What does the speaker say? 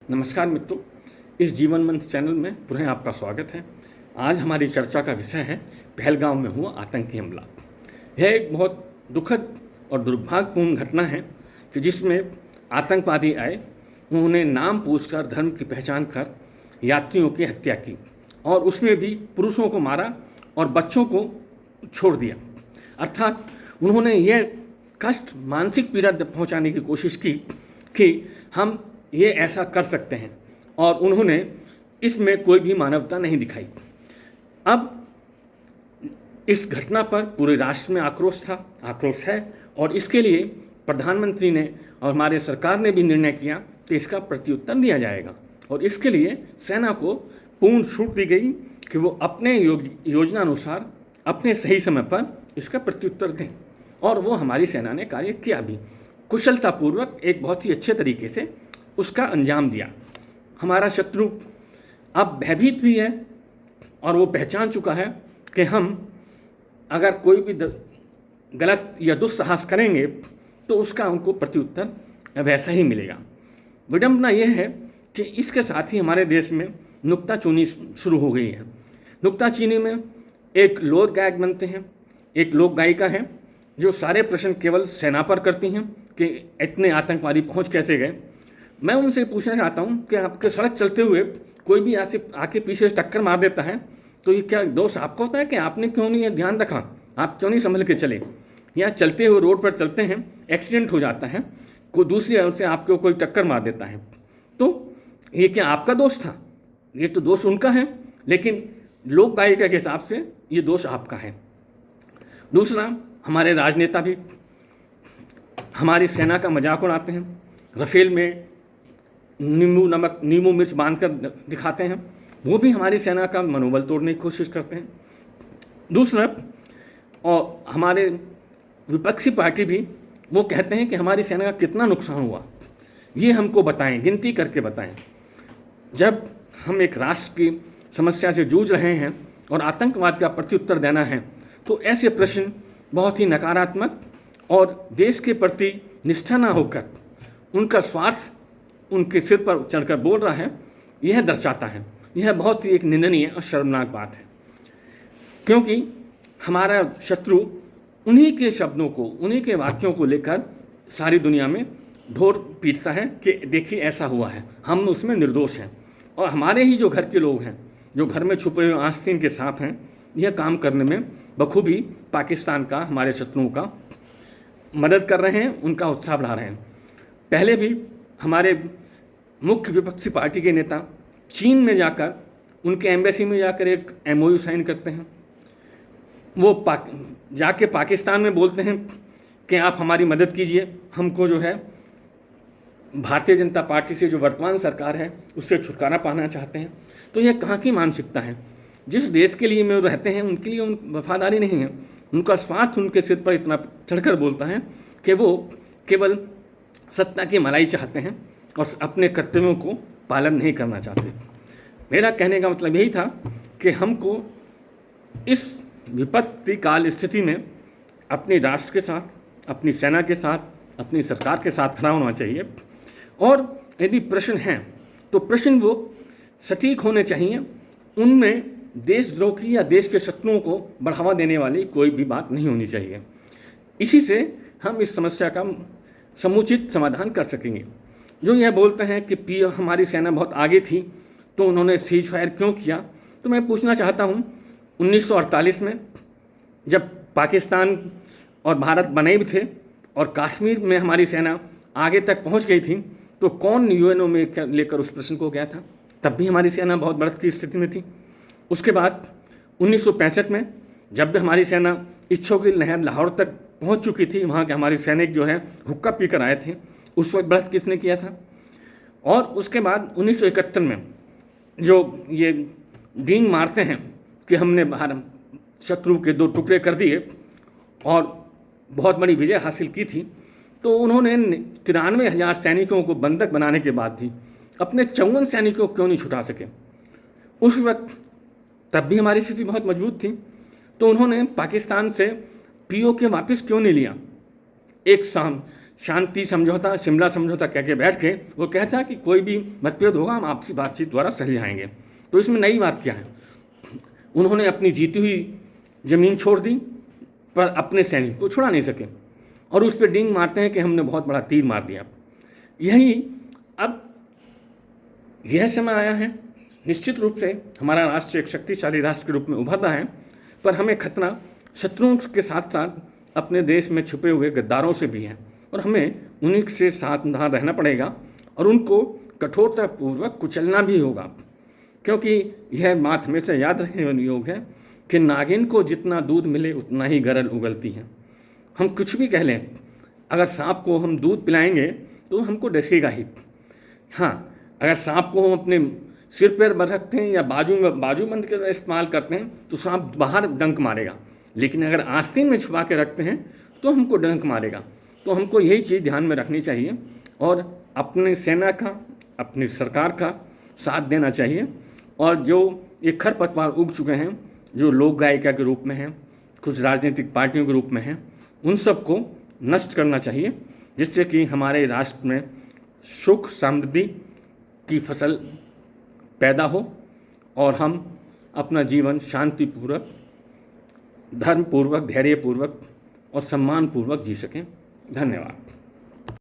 नमस्कार मित्रों, इस जीवन मंत्र चैनल में पुनः आपका स्वागत है। आज हमारी चर्चा का विषय है पहलगाम में हुआ आतंकी हमला। यह एक बहुत दुखद और दुर्भाग्यपूर्ण घटना है कि जिसमें आतंकवादी आए, उन्होंने नाम पूछकर धर्म की पहचान कर यात्रियों की हत्या की और उसमें भी पुरुषों को मारा और बच्चों को छोड़ दिया। अर्थात उन्होंने यह कष्ट, मानसिक पीड़ा पहुंचाने की कोशिश की कि हम ये ऐसा कर सकते हैं, और उन्होंने इसमें कोई भी मानवता नहीं दिखाई। अब इस घटना पर पूरे राष्ट्र में आक्रोश है, और इसके लिए प्रधानमंत्री ने और हमारे सरकार ने भी निर्णय किया कि इसका प्रत्युत्तर दिया जाएगा, और इसके लिए सेना को पूर्ण छूट दी गई कि वो अपने योजना अनुसार अपने सही समय पर इसका प्रत्युत्तर दें। और वो हमारी सेना ने कार्य किया भी, कुशलतापूर्वक, एक बहुत ही अच्छे तरीके से उसका अंजाम दिया। हमारा शत्रु अब भयभीत भी है और वो पहचान चुका है कि हम अगर कोई भी गलत या दुस्साहस करेंगे तो उसका उनको प्रत्युत्तर वैसा ही मिलेगा। विडंबना यह है कि इसके साथ ही हमारे देश में नुक्ताचीनी शुरू हो गई है। नुक्ताचीनी में एक लोक गायक बनते हैं, एक लोक गायिका है जो सारे प्रश्न केवल सेना पर करती हैं कि इतने आतंकवादी पहुंच कैसे गए। मैं उनसे पूछना चाहता हूं कि आपके सड़क चलते हुए कोई भी आके पीछे टक्कर मार देता है तो ये क्या दोष आपको होता है कि आपने क्यों नहीं ये ध्यान रखा, आप क्यों नहीं संभल के चले? या चलते हुए रोड पर चलते हैं, एक्सीडेंट हो जाता है, कोई दूसरी ओर से आपको कोई टक्कर मार देता है, तो ये क्या आपका दोष था? ये तो दोष उनका है, लेकिन लोक गायिका के हिसाब से ये दोष आपका है। दूसरा, हमारे राजनेता भी हमारी सेना का मजाक उड़ाते हैं, रफेल में नींबू मिर्च बांधकर दिखाते हैं, वो भी हमारी सेना का मनोबल तोड़ने की कोशिश करते हैं। दूसरा, और हमारे विपक्षी पार्टी भी वो कहते हैं कि हमारी सेना का कितना नुकसान हुआ, ये हमको बताएं, गिनती करके बताएं। जब हम एक राष्ट्र की समस्या से जूझ रहे हैं और आतंकवाद का प्रत्युत्तर देना है, तो ऐसे प्रश्न बहुत ही नकारात्मक और देश के प्रति निष्ठा न होकर उनका स्वार्थ उनके सिर पर चढ़कर बोल रहा है, यह दर्शाता है। यह बहुत ही एक निंदनीय और शर्मनाक बात है, क्योंकि हमारा शत्रु उन्हीं के शब्दों को, उन्हीं के वाक्यों को लेकर सारी दुनिया में ढोर पीटता है कि देखिए ऐसा हुआ है, हम उसमें निर्दोष हैं। और हमारे ही जो घर के लोग हैं, जो घर में छुपे हुए आस्तीन के साथ हैं, यह काम करने में बखूबी पाकिस्तान का, हमारे शत्रुओं का मदद कर रहे हैं, उनका उत्साह बढ़ा रहे हैं। पहले भी हमारे मुख्य विपक्षी पार्टी के नेता चीन में जाकर, उनके एम्बेसी में जाकर एक MOU साइन करते हैं। वो जाके पाकिस्तान में बोलते हैं कि आप हमारी मदद कीजिए, हमको जो है भारतीय जनता पार्टी से, जो वर्तमान सरकार है, उससे छुटकारा पाना चाहते हैं। तो यह कहाँ की मानसिकता है? जिस देश के लिए वो रहते हैं उनके लिए वफादारी नहीं है, उनका स्वार्थ उनके सिर पर इतना चढ़कर बोलता है कि वो केवल सत्ता की मलाई चाहते हैं और अपने कर्तव्यों को पालन नहीं करना चाहते। मेरा कहने का मतलब यही था कि हमको इस विपत्ति काल स्थिति में अपने राष्ट्र के साथ, अपनी सेना के साथ, अपनी सरकार के साथ खड़ा होना चाहिए। और यदि प्रश्न हैं तो प्रश्न वो सटीक होने चाहिए, उनमें देशद्रोह की या देश के शत्रुओं को बढ़ावा देने वाली कोई भी बात नहीं होनी चाहिए। इसी से हम इस समस्या का समुचित समाधान कर सकेंगे। जो यह बोलते हैं कि हमारी सेना बहुत आगे थी तो उन्होंने सीज फायर क्यों किया, तो मैं पूछना चाहता हूँ, 1948 में जब पाकिस्तान और भारत बने भी थे और कश्मीर में हमारी सेना आगे तक पहुँच गई थी, तो कौन UNO में लेकर उस प्रश्न को गया था? तब भी हमारी सेना बहुत बढ़त की स्थिति में थी। उसके बाद 1965 में जब भी हमारी सेना इच्छों की लहर लाहौर तक पहुंच चुकी थी, वहाँ के हमारे सैनिक जो है हुक्का पीकर आए थे, उस वक्त बढ़त किसने किया था? और उसके बाद 1971 में जो ये डींग मारते हैं कि हमने शत्रु के 2 टुकड़े कर दिए और बहुत बड़ी विजय हासिल की थी, तो उन्होंने 93,000 सैनिकों को बंधक बनाने के बाद भी अपने 54 सैनिकों को क्यों नहीं छुटा सके? उस वक्त तब भी हमारी स्थिति बहुत मजबूत थी, तो उन्होंने पाकिस्तान से POK वापस क्यों नहीं लिया? एक शांति समझौता, शिमला समझौता कह के बैठ के वो कहता कि कोई भी मतभेद होगा हम आपसी बातचीत द्वारा सही आएंगे। तो इसमें नई बात क्या है? उन्होंने अपनी जीती हुई ज़मीन छोड़ दी पर अपने सैनिक को छुड़ा नहीं सके और उस पर डींग मारते हैं कि हमने बहुत बड़ा तीर मार दिया। यही अब यह समय आया है, निश्चित रूप से हमारा राष्ट्र एक शक्तिशाली राष्ट्र के रूप में उभर रहा है, पर हमें खतरा शत्रुओं के साथ साथ अपने देश में छुपे हुए गद्दारों से भी है और हमें उन्हीं से सावधान रहना पड़ेगा और उनको कठोरतापूर्वक कुचलना भी होगा, क्योंकि यह बात हमेशा याद रखने वाली योग है कि नागिन को जितना दूध मिले उतना ही गरल उगलती है। हम कुछ भी कह लें, अगर सांप को हम दूध पिलाएंगे तो हमको डसेगा ही। हाँ, अगर सांप को हम अपने सिर पर रखते हैं या बाजूबंद का इस्तेमाल करते हैं तो सांप बाहर डंक मारेगा, लेकिन अगर आस्तीन में छुपा के रखते हैं तो हमको डंक मारेगा। तो हमको यही चीज़ ध्यान में रखनी चाहिए और अपनी सेना का, अपनी सरकार का साथ देना चाहिए। और जो ये खरपतवार उग चुके हैं, जो लोक गायिका के रूप में हैं, कुछ राजनीतिक पार्टियों के रूप में हैं, उन सबको नष्ट करना चाहिए, जिससे कि हमारे राष्ट्र में सुख समृद्धि की फसल पैदा हो और हम अपना जीवन शांतिपूर्वक, धर्मपूर्वक, धैर्यपूर्वक और सम्मानपूर्वक जी सकें। धन्यवाद।